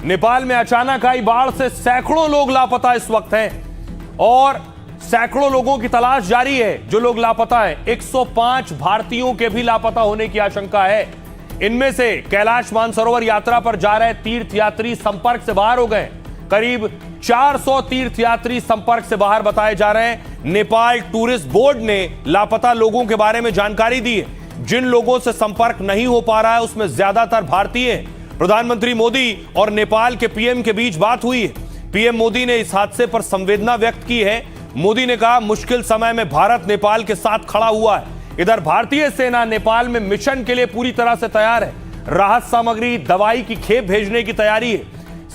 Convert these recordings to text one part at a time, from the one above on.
नेपाल में अचानक आई बाढ़ से सैकड़ों लोग लापता इस वक्त हैं और सैकड़ों लोगों की तलाश जारी है। जो लोग लापता हैं, 105 भारतीयों के भी लापता होने की आशंका है। इनमें से कैलाश मानसरोवर यात्रा पर जा रहे तीर्थयात्री संपर्क से बाहर हो गए। करीब 400 तीर्थयात्री संपर्क से बाहर बताए जा रहे हैं। नेपाल टूरिस्ट बोर्ड ने लापता लोगों के बारे में जानकारी दी है। जिन लोगों से संपर्क नहीं हो पा रहा है उसमें ज्यादातर भारतीय हैं। प्रधानमंत्री मोदी और नेपाल के पीएम के बीच बात हुई है। पीएम मोदी ने इस हादसे पर संवेदना व्यक्त की है। मोदी ने कहा, मुश्किल समय में भारत नेपाल के साथ खड़ा हुआ है। इधर भारतीय सेना नेपाल में मिशन के लिए पूरी तरह से तैयार है। राहत सामग्री, दवाई की खेप भेजने की तैयारी है।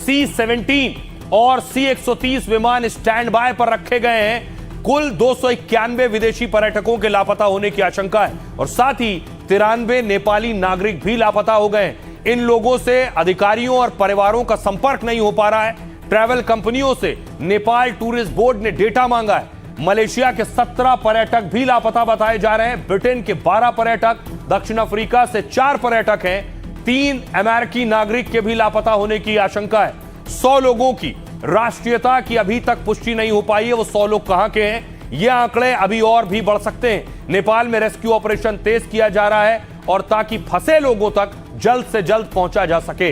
C-17 और C-130 विमान स्टैंड बाय पर रखे गए हैं। कुल 291 विदेशी पर्यटकों के लापता होने की आशंका है और साथ ही 93 नेपाली नागरिक भी लापता हो गए। इन लोगों से अधिकारियों और परिवारों का संपर्क नहीं हो पा रहा है। ट्रैवल कंपनियों से नेपाल टूरिस्ट बोर्ड ने डेटा मांगा है। मलेशिया के 17 पर्यटक भी लापता बताए जा रहे हैं। ब्रिटेन के 12 पर्यटक, दक्षिण अफ्रीका से 4 पर्यटक हैं। 3 अमेरिकी नागरिक के भी लापता होने की आशंका है। 100 लोगों की राष्ट्रीयता की अभी तक पुष्टि नहीं हो पाई है। वो 100 लोग कहां के हैं, ये आंकड़े अभी और भी बढ़ सकते हैं। नेपाल में रेस्क्यू ऑपरेशन तेज किया जा रहा है और ताकि फंसे लोगों तक जल्द से जल्द पहुंचा जा सके।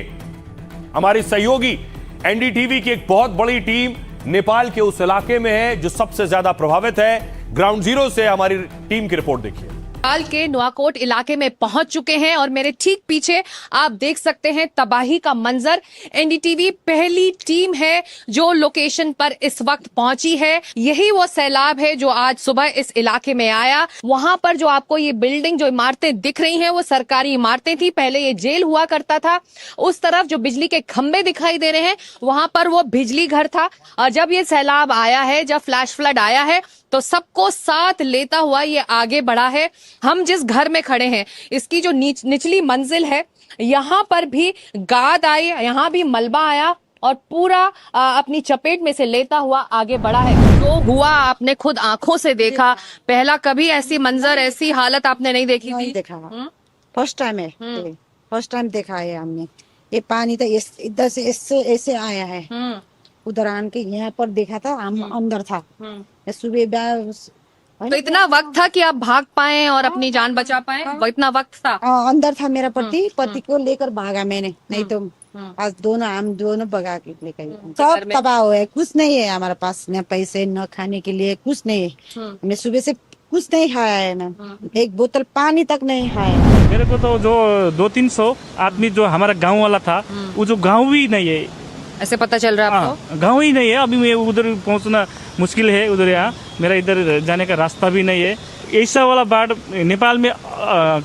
हमारी सहयोगी एनडीटीवी की एक बहुत बड़ी टीम नेपाल के उस इलाके में है जो सबसे ज्यादा प्रभावित है। ग्राउंड जीरो से हमारी टीम की रिपोर्ट देखिए। नेपाल के नुआकोट इलाके में पहुंच चुके हैं और मेरे ठीक पीछे आप देख सकते हैं तबाही का मंजर। एनडीटीवी पहली टीम है जो लोकेशन पर इस वक्त पहुंची है। यही वो सैलाब है जो आज सुबह इस इलाके में आया। वहां पर जो आपको ये बिल्डिंग, जो इमारतें दिख रही हैं, वो सरकारी इमारतें थी। पहले ये जेल हुआ करता था। उस तरफ जो बिजली के खंभे दिखाई दे रहे हैं, वहां पर वो बिजली घर था। और जब ये सैलाब आया है, जब फ्लैश फ्लड आया है, तो सबको साथ लेता हुआ ये आगे बढ़ा है। हम जिस घर में खड़े हैं, इसकी जो निचली मंजिल है, यहाँ पर भी गाद आई, यहाँ भी मलबा आया और पूरा अपनी चपेट में से लेता हुआ आगे बढ़ा है। जो हुआ आपने खुद आंखों से देखा। पहला कभी ऐसी मंजर, ऐसी हालत आपने नहीं देखी नहीं थी? देखा, फर्स्ट टाइम है। फर्स्ट टाइम देखा है हमने। ये पानी तो इधर से ऐसे आया है। उधर आन के यहाँ पर देखा था, हम अंदर था। सुबह तो इतना वक्त था कि आप भाग पाए और अपनी जान बचा पाए? वो इतना वक्त था? अंदर था मेरा पति को लेकर भागा मैंने, नहीं तो आज हम दोनों भगा के लेकर। सब तबाह हुआ है, कुछ नहीं है हमारे पास, न पैसे न खाने के लिए कुछ नहीं है। हमने सुबह से कुछ नहीं खाया है ना, एक बोतल पानी तक नहीं खाया। मेरे को तो जो 200-300 आदमी जो हमारा गांव वाला था, वो जो गांव भी नहीं है, ऐसे पता चल रहा है आपको? गांव ही नहीं है। अभी मैं उधर पहुंचना मुश्किल है। उधर यहाँ मेरा इधर जाने का रास्ता भी नहीं है। ऐसा वाला बाढ़ नेपाल में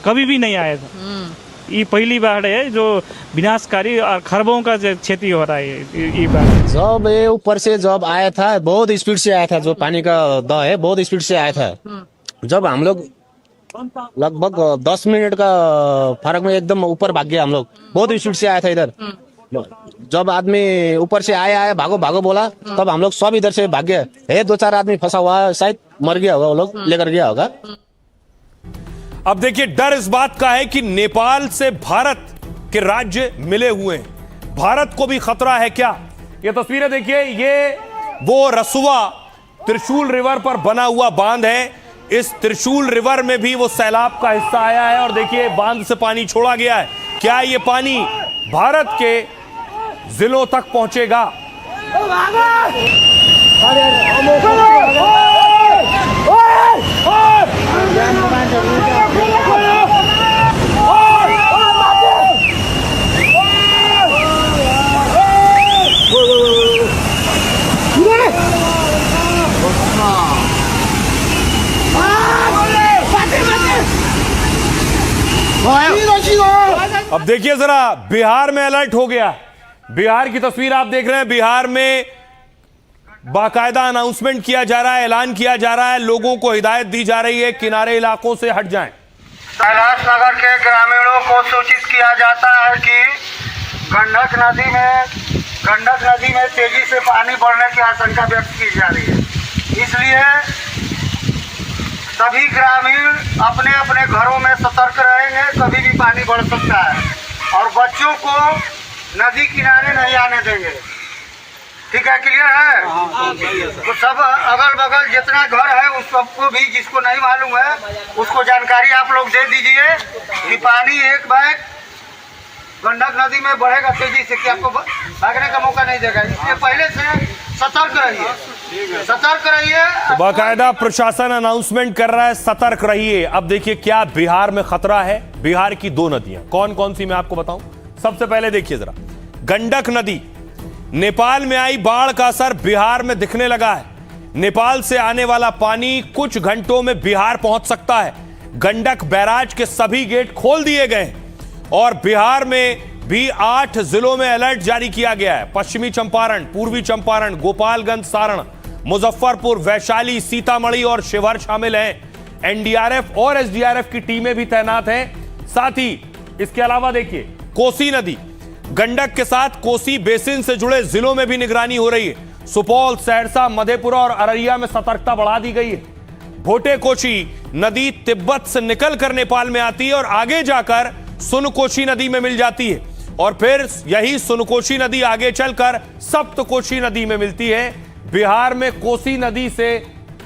कभी भी नहीं आया था। ये पहली बाढ़ है जो विनाशकारी और खरबों का क्षति हो रहा है। ये बाढ़ जब ये ऊपर से जब आया था, बहुत स्पीड से आया था। जो पानी का दह है, बहुत स्पीड से आया था। जब हम लोग लगभग 10 मिनट का फर्क में एकदम ऊपर भाग गया। हम लोग बहुत स्पीड से आया था इधर। जब आदमी ऊपर से आया भागो भागो बोला, तब हम लोग सब इधर से भाग गए। 2-4 आदमी फंसा हुआ है, शायद मर गया होगा, वो लोग लेकर गया होगा। अब देखिए, डर इस बात का है कि नेपाल से भारत के राज्य मिले हुए हैं। भारत को भी खतरा है क्या? ये तस्वीरें देखिए, ये वो रसुआ त्रिशूल रिवर पर बना हुआ बांध है। इस त्रिशूल रिवर में भी वो सैलाब का हिस्सा आया है और देखिए बांध से पानी छोड़ा गया है। क्या ये पानी भारत के जिलों तक पहुंचेगा? अब देखिए जरा, बिहार में अलर्ट हो गया। बिहार की तस्वीर आप देख रहे हैं। बिहार में बाकायदा अनाउंसमेंट किया जा रहा है, ऐलान किया जा रहा है, लोगों को हिदायत दी जा रही है किनारे इलाकों से हट जाएं। कैलाश नगर के ग्रामीणों को सूचित किया जाता है कि गंडक नदी में तेजी से पानी बढ़ने की आशंका व्यक्त की जा रही है। इसलिए सभी ग्रामीण अपने अपने घरों में सतर्क रहेंगे, कभी भी पानी बढ़ सकता है। और बच्चों को नदी किनारे नहीं आने देंगे। ठीक है, क्लियर है? तो सब अगल बगल जितना घर है उस सबको भी, जिसको नहीं मालूम है उसको जानकारी आप लोग दे दीजिए कि पानी एक बैग गंडक नदी में बढ़ेगा तेजी से, कि आपको भागने का मौका नहीं देगा। इसलिए पहले से सतर्क रहिए, सतर्क रहिए। तो बाकायदा प्रशासन अनाउंसमेंट कर रहा है, सतर्क रहिए। अब देखिए क्या बिहार में खतरा है। बिहार की दो नदियां कौन कौन सी मैं आपको बताऊं। सबसे पहले देखिए जरा, गंडक नदी, नेपाल में आई बाढ़ का असर बिहार में दिखने लगा है। नेपाल से आने वाला पानी कुछ घंटों में बिहार पहुंच सकता है। गंडक बैराज के सभी गेट खोल दिए गए और बिहार में भी 8 जिलों में अलर्ट जारी किया गया है। पश्चिमी चंपारण, पूर्वी चंपारण, गोपालगंज, सारण, मुजफ्फरपुर, वैशाली, सीतामढ़ी और शिवहर शामिल हैं। एनडीआरएफ और एसडीआरएफ की टीमें भी तैनात हैं। साथ ही इसके अलावा देखिए कोसी नदी, गंडक के साथ कोसी बेसिन से जुड़े जिलों में भी निगरानी हो रही है। सुपौल, सहरसा, मधेपुरा और अररिया में सतर्कता बढ़ा दी गई है। भोटे-कोशी नदी तिब्बत से निकलकर नेपाल में आती है और आगे जाकर सुनकोशी नदी में मिल जाती है और फिर यही सुनकोशी नदी आगे चलकर सप्तकोशी नदी में मिलती है। बिहार में कोसी नदी से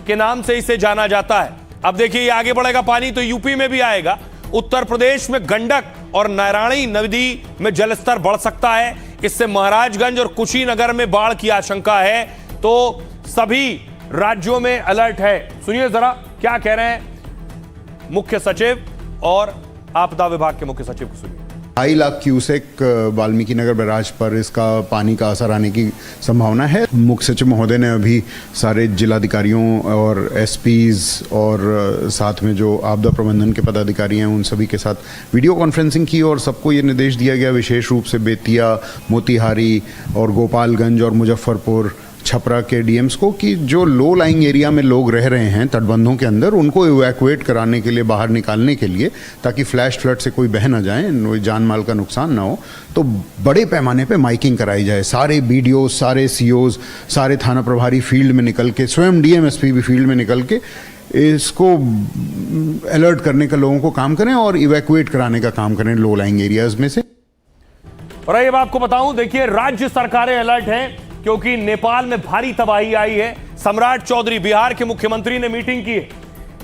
के नाम से इसे जाना जाता है। अब देखिए ये आगे बढ़ेगा पानी तो यूपी में भी आएगा। उत्तर प्रदेश में गंडक और नारायणी नदी में जलस्तर बढ़ सकता है। इससे महाराजगंज और कुशीनगर में बाढ़ की आशंका है। तो सभी राज्यों में अलर्ट है। सुनिए जरा क्या कह रहे हैं मुख्य सचिव और आपदा विभाग के मुख्य सचिव को सुनिए। 2.5 लाख क्यूसेक वाल्मीकि नगर बैराज पर इसका पानी का असर आने की संभावना है। मुख्य सचिव महोदय ने अभी सारे जिलाधिकारियों और एसपीज और साथ में जो आपदा प्रबंधन के पदाधिकारी हैं उन सभी के साथ वीडियो कॉन्फ्रेंसिंग की और सबको ये निर्देश दिया गया विशेष रूप से बेतिया, मोतिहारी और गोपालगंज और मुजफ्फरपुर, छपरा के डीएम्स को कि जो लो लाइंग एरिया में लोग रह रहे हैं तटबंधों के अंदर उनको इवैक्यूएट कराने के लिए, बाहर निकालने के लिए, ताकि फ्लैश फ्लड से कोई बह ना जाए, जान माल का नुकसान ना हो, तो बड़े पैमाने पे माइकिंग कराई जाए। सारे बीडीओ, सारे सीओज, सारे थाना प्रभारी फील्ड में निकल के, स्वयं डीएमएसपी भी फील्ड में निकल के इसको अलर्ट करने का लोगों को काम करें और इवैक्यूएट कराने का काम करें लो लाइंग एरियाज में से। और अब आपको बताऊं, देखिए राज्य सरकारें अलर्ट हैं क्योंकि नेपाल में भारी तबाही आई है। सम्राट चौधरी, बिहार के मुख्यमंत्री ने मीटिंग की है।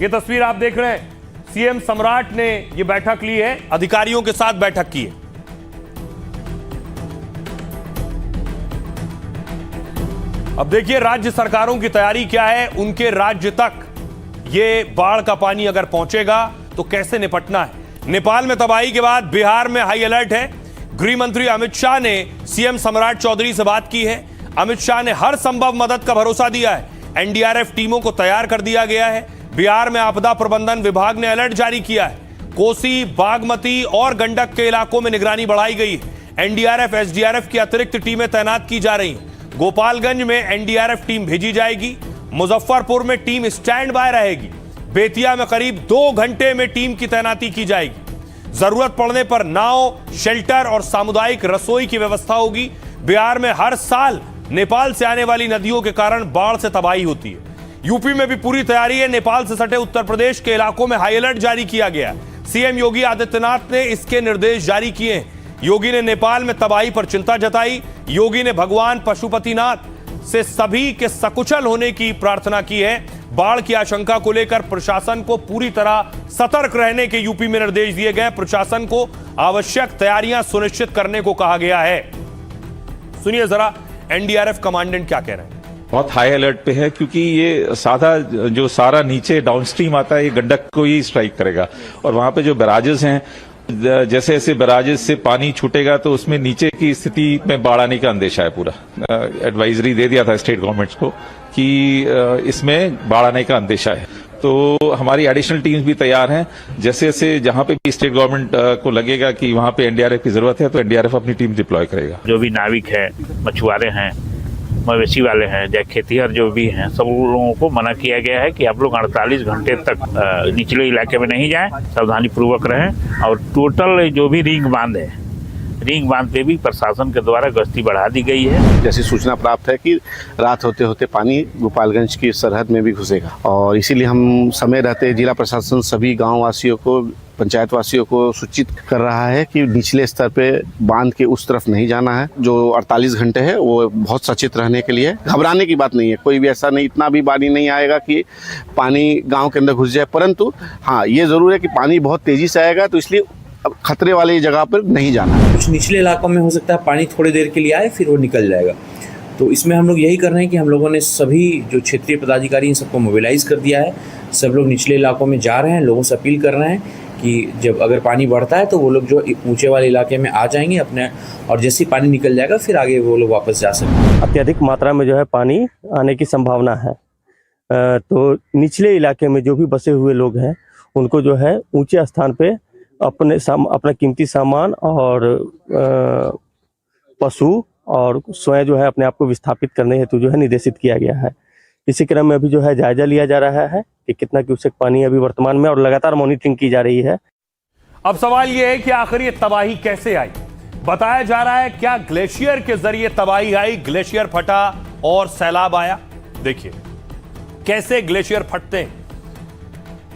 ये तस्वीर आप देख रहे हैं, सीएम सम्राट ने ये बैठक ली है, अधिकारियों के साथ बैठक की है। अब देखिए राज्य सरकारों की तैयारी क्या है। उनके राज्य तक ये बाढ़ का पानी अगर पहुंचेगा तो कैसे निपटना है। नेपाल में तबाही के बाद बिहार में हाई अलर्ट है। गृह मंत्री अमित शाह ने सीएम सम्राट चौधरी से बात की है। अमित शाह ने हर संभव मदद का भरोसा दिया है। एनडीआरएफ टीमों को तैयार कर दिया गया है। बिहार में आपदा प्रबंधन विभाग ने अलर्ट जारी किया है। कोसी, बागमती और गंडक के इलाकों में निगरानी बढ़ाई गई है। एनडीआरएफ, एसडीआरएफ की अतिरिक्त टीमें तैनात की जा रही हैं। गोपालगंज में एनडीआरएफ टीम भेजी जाएगी। मुजफ्फरपुर में टीम स्टैंड बाय रहेगी। बेतिया में करीब 2 घंटे में टीम की तैनाती की जाएगी। जरूरत पड़ने पर नाव, शेल्टर और सामुदायिक रसोई की व्यवस्था होगी। बिहार में हर साल नेपाल से आने वाली नदियों के कारण बाढ़ से तबाही होती है। यूपी में भी पूरी तैयारी है। नेपाल से सटे उत्तर प्रदेश के इलाकों में हाई अलर्ट जारी किया गया है। सीएम योगी आदित्यनाथ ने इसके निर्देश जारी किए हैं। योगी ने नेपाल में तबाही पर चिंता जताई। योगी ने भगवान पशुपतिनाथ से सभी के सकुशल होने की प्रार्थना की है। बाढ़ की आशंका को लेकर प्रशासन को पूरी तरह सतर्क रहने के यूपी में निर्देश दिए गए। प्रशासन को आवश्यक तैयारियां सुनिश्चित करने को कहा गया है। सुनिए जरा एनडीआरएफ कमांडेंट क्या कह रहे हैं। बहुत हाई अलर्ट पे है क्योंकि ये साधा जो सारा नीचे डाउनस्ट्रीम आता है ये गंडक को ही स्ट्राइक करेगा और वहां पे जो बैराजेस हैं, जैसे जैसे बैराजेस से पानी छूटेगा तो उसमें नीचे की स्थिति में बाढ़ आने का अंदेशा है। पूरा एडवाइजरी दे दिया था स्टेट गवर्नमेंट्स को कि इसमें बाढ़ आने का अंदेशा है। तो हमारी एडिशनल टीम्स भी तैयार हैं। जैसे जैसे जहां पे भी स्टेट गवर्नमेंट को लगेगा कि वहां पे एनडीआरएफ की जरूरत है तो एनडीआरएफ अपनी टीम डिप्लॉय करेगा। जो भी नाविक है, मछुआरे हैं, मवेशी वाले हैं, या खेतिहर जो भी हैं, सब लोगों को मना किया गया है कि आप लोग 48 घंटे तक निचले इलाके में नहीं जाएं, सावधानी पूर्वक रहें। और टोटल जो भी रिंग बांध है, रिंग बांध पे भी प्रशासन के द्वारा गश्ती बढ़ा दी गई है। जैसी सूचना प्राप्त है कि रात होते होते पानी गोपालगंज की सरहद में भी घुसेगा और इसीलिए हम समय रहते जिला प्रशासन सभी गांव वासियों को पंचायत वासियों को सूचित कर रहा है कि निचले स्तर पे बांध के उस तरफ नहीं जाना है। जो 48 घंटे है वो बहुत सचेत रहने के लिए, घबराने की बात नहीं है। कोई भी ऐसा नहीं, इतना भी पानी नहीं आएगा कि पानी गांव के अंदर घुस जाए, परंतु हाँ ये जरूर है कि पानी बहुत तेजी से आएगा, तो इसलिए अब खतरे वाली जगह पर नहीं जाना है। कुछ निचले इलाकों में हो सकता है पानी थोड़ी देर के लिए आए फिर वो निकल जाएगा। तो इसमें हम लोग यही कर रहे हैं कि हम लोगों ने सभी जो क्षेत्रीय पदाधिकारी इन सबको मोबिलाइज कर दिया है। सब लोग निचले इलाकों में जा रहे हैं, लोगों से अपील कर रहे हैं कि जब अगर पानी बढ़ता है तो वो लोग जो ऊंचे वाले इलाके में आ जाएंगे अपने, और जैसे ही पानी निकल जाएगा फिर आगे वो लोग वापस जा सकते हैं। अत्यधिक मात्रा में जो है पानी आने की संभावना है, तो निचले इलाके में जो भी बसे हुए लोग हैं उनको जो है ऊंचे स्थान पे अपना कीमती सामान और पशु और स्वयं जो है अपने आप को विस्थापित करने हेतु जो है निर्देशित किया गया है। इसी क्रम में अभी जो है जायजा लिया जा रहा है कि कितना क्यूसेक पानी अभी वर्तमान में, और लगातार मॉनिटरिंग की जा रही है। अब सवाल यह है कि आखिर ये तबाही कैसे आई। बताया जा रहा है क्या ग्लेशियर के जरिए तबाही आई, ग्लेशियर फटा और सैलाब आया। देखिए कैसे ग्लेशियर फटते हैं।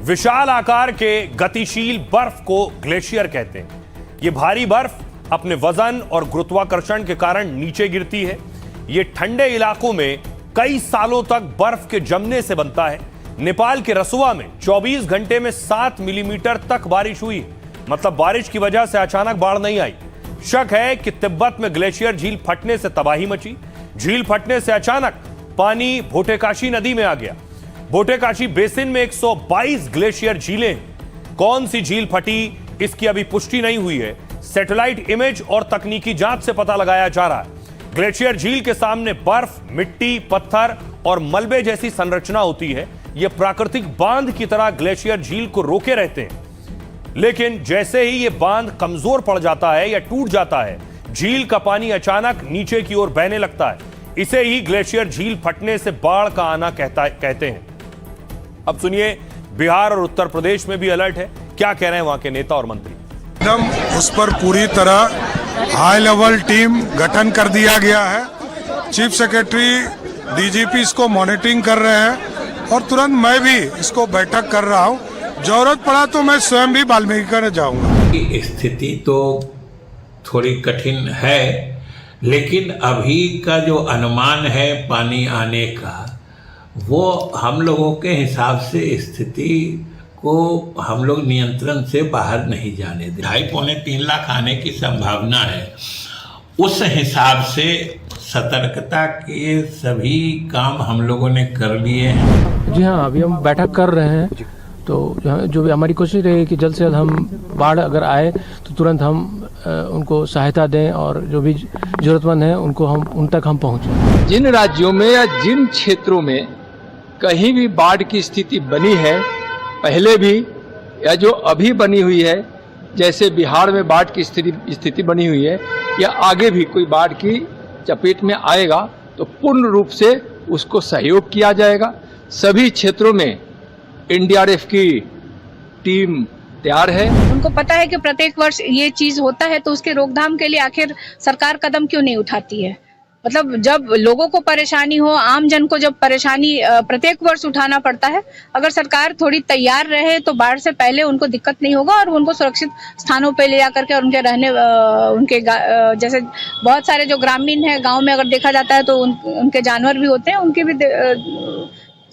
विशाल आकार के गतिशील बर्फ को ग्लेशियर कहते हैं। यह भारी बर्फ अपने वजन और गुरुत्वाकर्षण के कारण नीचे गिरती है। यह ठंडे इलाकों में कई सालों तक बर्फ के जमने से बनता है। नेपाल के रसुआ में 24 घंटे में 7 मिलीमीटर तक बारिश हुई, मतलब बारिश की वजह से अचानक बाढ़ नहीं आई। शक है कि तिब्बत में ग्लेशियर झील फटने से तबाही मची। झील फटने से अचानक पानी भोटेकाशी नदी में आ गया। भोटेकाशी बेसिन में 122 ग्लेशियर झीलें। कौन सी झील फटी इसकी अभी पुष्टि नहीं हुई है। सैटेलाइट इमेज और तकनीकी जांच से पता लगाया जा रहा है। ग्लेशियर झील के सामने बर्फ, मिट्टी, पत्थर और मलबे जैसी संरचना होती है। यह प्राकृतिक बांध की तरह ग्लेशियर झील को रोके रहते हैं, लेकिन जैसे ही यह बांध कमजोर पड़ जाता है या टूट जाता है, झील का पानी अचानक नीचे की ओर बहने लगता है। इसे ही ग्लेशियर झील फटने से बाढ़ का आना कहते हैं। अब सुनिए, बिहार और उत्तर प्रदेश में भी अलर्ट है। क्या कह रहे हैं वहां के नेता और मंत्री। एकदम उस पर पूरी तरह हाई लेवल टीम गठन कर दिया गया है। चीफ सेक्रेटरी, डीजीपी इसको मॉनिटरिंग कर रहे हैं और तुरंत मैं भी इसको बैठक कर रहा हूं। जरूरत पड़ा तो मैं स्वयं भी वाल्मीकि कर जाऊंगा। स्थिति तो थोड़ी कठिन है, लेकिन अभी का जो अनुमान है पानी आने का, वो हम लोगों के हिसाब से स्थिति को हम लोग नियंत्रण से बाहर नहीं जाने दें। 2.5-3 लाख आने की संभावना है। उस हिसाब से सतर्कता के सभी काम हम लोगों ने कर लिए हैं। जी हाँ, अभी हम बैठक कर रहे हैं, तो जो भी हमारी कोशिश रहेगी कि जल्द से जल्द हम बाढ़ अगर आए तो तुरंत हम उनको सहायता दें और जो भी जरूरतमंद है उन तक हम पहुँचें। जिन राज्यों में या जिन क्षेत्रों में कहीं भी बाढ़ की स्थिति बनी है, पहले भी या जो अभी बनी हुई है, जैसे बिहार में बाढ़ की स्थिति बनी हुई है, या आगे भी कोई बाढ़ की चपेट में आएगा तो पूर्ण रूप से उसको सहयोग किया जाएगा। सभी क्षेत्रों में एनडीआरएफ की टीम तैयार है। उनको पता है कि प्रत्येक वर्ष ये चीज होता है, तो उसके रोकथाम के लिए आखिर सरकार कदम क्यों नहीं उठाती है। मतलब जब लोगों को परेशानी हो, आम जन को जब परेशानी प्रत्येक वर्ष उठाना पड़ता है, अगर सरकार थोड़ी तैयार रहे तो बाढ़ से पहले उनको दिक्कत नहीं होगा और उनको सुरक्षित स्थानों पे ले जाकर के और उनके रहने उनके जैसे बहुत सारे जो ग्रामीण है गांव में अगर देखा जाता है तो उनके जानवर भी होते हैं, उनके भी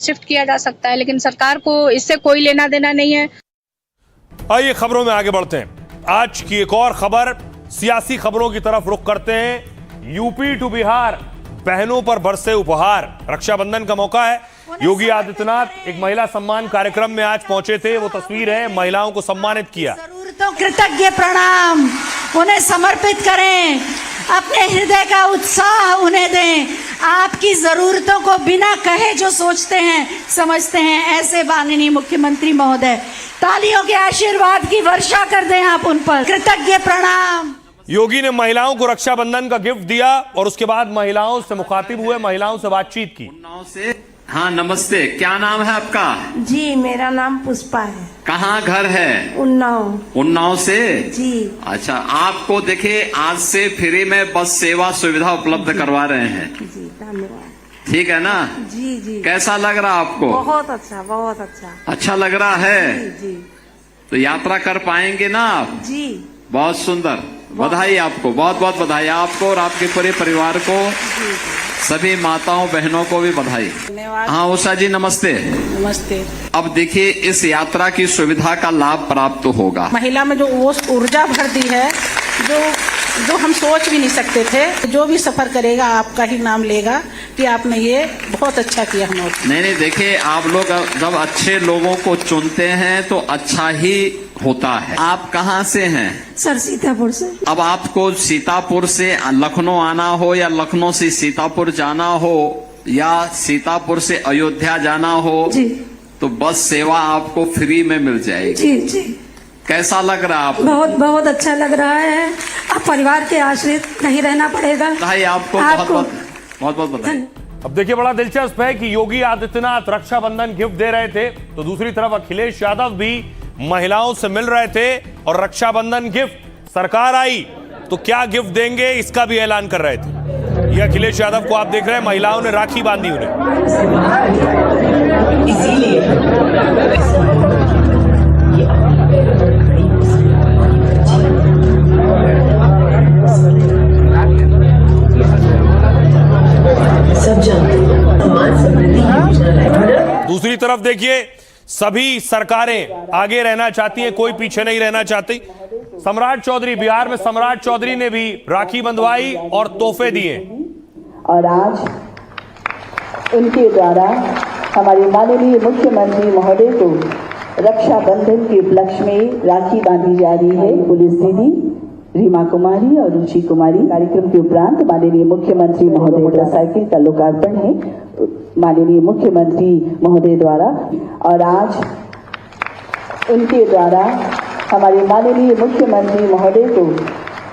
शिफ्ट किया जा सकता है, लेकिन सरकार को इससे कोई लेना देना नहीं है। आइए खबरों में आगे बढ़ते हैं। आज की एक और खबर, सियासी खबरों की तरफ रुख करते हैं। यूपी टू बिहार, बहनों पर बरसे उपहार। रक्षाबंधन का मौका है। योगी आदित्यनाथ एक महिला सम्मान कार्यक्रम में आज पहुंचे थे। वो तस्वीर है, महिलाओं को सम्मानित किया। तो कृतज्ञ प्रणाम उन्हें समर्पित करें, अपने हृदय का उत्साह उन्हें दें। आपकी जरूरतों को बिना कहे जो सोचते हैं, समझते हैं, ऐसे माननीय मुख्यमंत्री महोदय, तालियों के आशीर्वाद की वर्षा कर दें आप उन पर। कृतज्ञ प्रणाम। योगी ने महिलाओं को रक्षाबंधन का गिफ्ट दिया और उसके बाद महिलाओं से मुखातिब हुए, महिलाओं से बातचीत की। हाँ नमस्ते, क्या नाम है आपका? जी मेरा नाम पुष्पा है। कहाँ घर है? उन्नाव से जी। अच्छा, आपको देखिए आज से फ्री में बस सेवा सुविधा उपलब्ध करवा रहे हैं। जी धन्यवाद। ठीक है ना? जी जी। कैसा लग रहा आपको? बहुत अच्छा, बहुत अच्छा। अच्छा लग रहा है? जी। तो यात्रा कर पाएंगे ना आप? जी। बहुत सुंदर, बधाई आपको, बहुत बहुत बधाई आपको और आपके पूरे परिवार को, सभी माताओं बहनों को भी बधाई। धन्यवाद। हाँ उषा जी नमस्ते। नमस्ते। अब देखिए इस यात्रा की सुविधा का लाभ प्राप्त होगा। महिला में जो वो ऊर्जा भर दी है, जो हम सोच भी नहीं सकते थे। जो भी सफर करेगा आपका ही नाम लेगा कि आपने ये बहुत अच्छा किया हम लोग। नहीं देखिए, आप लोग जब अच्छे लोगों को चुनते हैं तो अच्छा ही होता है। आप कहाँ से हैं? सर सीतापुर से। अब आपको सीतापुर से लखनऊ आना हो या लखनऊ से सीतापुर जाना हो या सीतापुर से अयोध्या जाना हो जी, तो बस सेवा आपको फ्री में मिल जाएगी। जी जी। कैसा लग रहा है आपको? बहुत बहुत अच्छा लग रहा है। अब परिवार के आश्रित नहीं रहना पड़ेगा। बधाई आपको, बहुत बहुत बधाई। अब देखिए बड़ा दिलचस्प है कि योगी आदित्यनाथ रक्षाबंधन गिफ्ट दे रहे थे, तो दूसरी तरफ अखिलेश यादव भी महिलाओं से मिल रहे थे और रक्षाबंधन गिफ्ट सरकार आई तो क्या गिफ्ट देंगे इसका भी ऐलान कर रहे थे। ये अखिलेश यादव को आप देख रहे हैं, महिलाओं ने राखी बांधी उन्हें। दूसरी तरफ देखिए सभी सरकारें आगे रहना चाहती हैं, कोई पीछे नहीं रहना चाहती। सम्राट चौधरी, बिहार में सम्राट चौधरी ने भी राखी बंधवाई और तोहफे दिए। और आज उनके द्वारा हमारे माननीय मुख्यमंत्री महोदय को रक्षाबंधन के उपलक्ष्य में राखी बांधी जा रही है। पुलिस दीदी रीमा कुमारी और रुचि कुमारी। कार्यक्रम के उपरांत माननीय मुख्यमंत्री महोदय मोटरसाइकिल का लोकार्पण है माननीय मुख्यमंत्री महोदय द्वारा। और आज उनके द्वारा हमारे माननीय मुख्यमंत्री महोदय को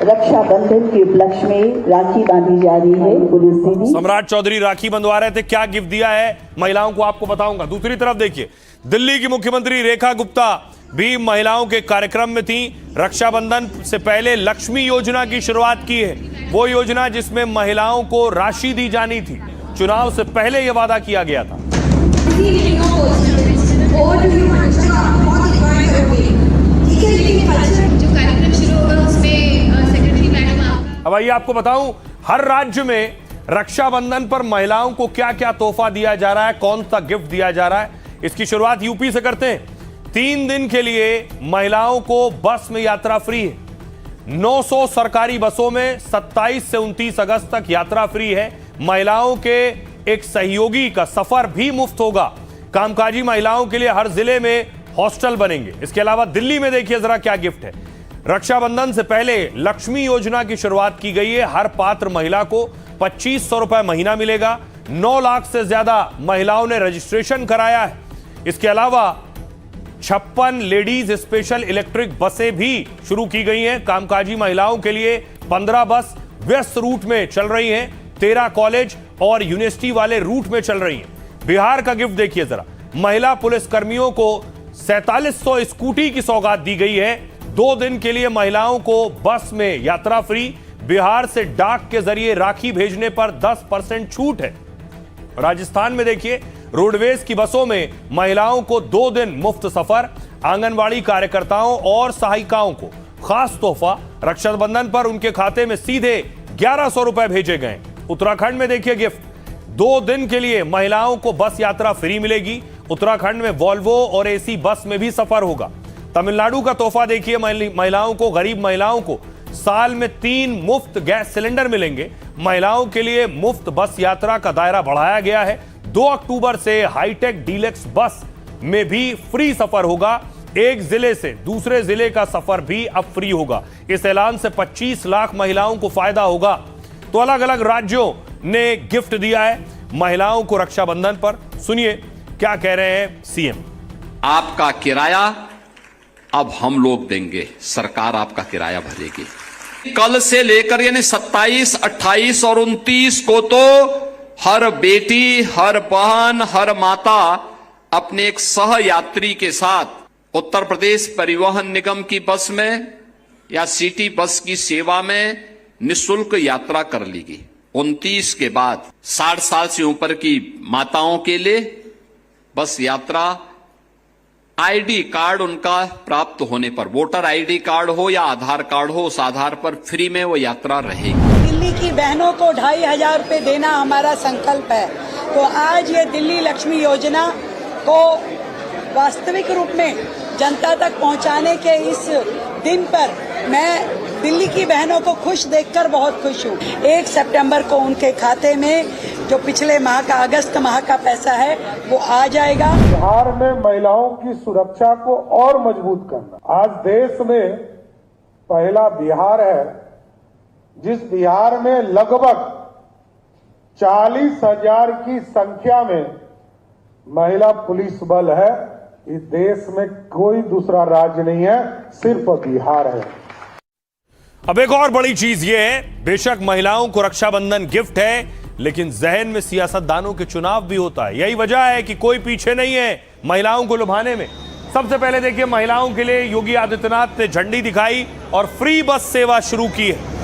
रक्षाबंधन के उपलक्ष्य में राखी बांधी जा रही है। पुलिस दीदी सम्राट चौधरी राखी बंधवा रहे थे, क्या गिफ्ट दिया है महिलाओं को आपको बताऊंगा। दूसरी तरफ देखिए दिल्ली की मुख्यमंत्री रेखा गुप्ता भी महिलाओं के कार्यक्रम में थी। रक्षाबंधन से पहले लक्ष्मी योजना की शुरुआत की है, वो योजना जिसमें महिलाओं को राशि दी जानी थी। चुनाव से पहले यह वादा किया गया था। अब आइए आपको बताऊं हर राज्य में रक्षाबंधन पर महिलाओं को क्या क्या तोहफा दिया जा रहा है, कौन सा गिफ्ट दिया जा रहा है। इसकी शुरुआत यूपी से करते हैं। 3 दिन के लिए महिलाओं को बस में यात्रा फ्री है। 900 सरकारी बसों में 27 से 29 अगस्त तक यात्रा फ्री है। महिलाओं के एक सहयोगी का सफर भी मुफ्त होगा। कामकाजी महिलाओं के लिए हर जिले में हॉस्टल बनेंगे। इसके अलावा दिल्ली में देखिए जरा क्या गिफ्ट है। रक्षाबंधन से पहले लक्ष्मी योजना की शुरुआत की गई है। हर पात्र महिला को 2500 रुपए महीना मिलेगा। 9 लाख से ज्यादा महिलाओं ने रजिस्ट्रेशन कराया है। इसके अलावा 56 लेडीज स्पेशल इलेक्ट्रिक बसें भी शुरू की गई हैं। कामकाजी महिलाओं के लिए 15 बस व्यस्त रूट में चल रही हैं। 13 कॉलेज और यूनिवर्सिटी वाले रूट में चल रही हैं। बिहार का गिफ्ट देखिए जरा। महिला पुलिस कर्मियों को 4700 स्कूटी की सौगात दी गई है। 2 दिन के लिए महिलाओं को बस में यात्रा फ्री। बिहार से डाक के जरिए राखी भेजने पर 10% छूट है। राजस्थान में देखिए रोडवेज की बसों में महिलाओं को 2 दिन मुफ्त सफर। आंगनवाड़ी कार्यकर्ताओं और सहायिकाओं को खास तोहफा। रक्षाबंधन पर उनके खाते में सीधे 1100 रुपए भेजे गए। उत्तराखंड में देखिए गिफ्ट। 2 दिन के लिए महिलाओं को बस यात्रा फ्री मिलेगी। उत्तराखंड में वॉल्वो और एसी बस में भी सफर होगा। तमिलनाडु का तोहफा देखिए, महिलाओं को, गरीब महिलाओं को साल में 3 मुफ्त गैस सिलेंडर मिलेंगे। महिलाओं के लिए मुफ्त बस यात्रा का दायरा बढ़ाया गया है। 2 अक्टूबर से हाईटेक डीलक्स बस में भी फ्री सफर होगा। एक जिले से दूसरे जिले का सफर भी अब फ्री होगा। इस ऐलान से 25 लाख महिलाओं को फायदा होगा। तो अलग अलग राज्यों ने गिफ्ट दिया है महिलाओं को रक्षाबंधन पर। सुनिए क्या कह रहे हैं सीएम। आपका किराया अब हम लोग देंगे, सरकार आपका किराया भरेगी। कल से लेकर यानी 27, 28 और 29 को तो हर बेटी, हर बहन, हर माता अपने एक सह यात्री के साथ उत्तर प्रदेश परिवहन निगम की बस में या सिटी बस की सेवा में निःशुल्क यात्रा कर लेगी। 29 के बाद 60 साल से ऊपर की माताओं के लिए बस यात्रा आईडी कार्ड उनका प्राप्त होने पर, वोटर आईडी कार्ड हो या आधार कार्ड हो, उस आधार पर फ्री में वो यात्रा रहेगी। दिल्ली की बहनों को 2500 रुपए देना हमारा संकल्प है। तो आज ये दिल्ली लक्ष्मी योजना को वास्तविक रूप में जनता तक पहुंचाने के इस दिन पर मैं दिल्ली की बहनों को खुश देखकर बहुत खुश हूँ। 1 सितंबर को उनके खाते में जो पिछले माह का, अगस्त माह का पैसा है वो आ जाएगा। बिहार में महिलाओं की सुरक्षा को और मजबूत करना। आज देश में पहला बिहार है जिस बिहार में लगभग 40,000 की संख्या में महिला पुलिस बल है। इस देश में कोई दूसरा राज्य नहीं है, सिर्फ बिहार है। अब एक और बड़ी चीज ये है, बेशक महिलाओं को रक्षाबंधन गिफ्ट है, लेकिन जहन में सियासतदानों के चुनाव भी होता है। यही वजह है कि कोई पीछे नहीं है महिलाओं को लुभाने में। सबसे पहले देखिए, महिलाओं के लिए योगी आदित्यनाथ ने झंडी दिखाई और फ्री बस सेवा शुरू की है।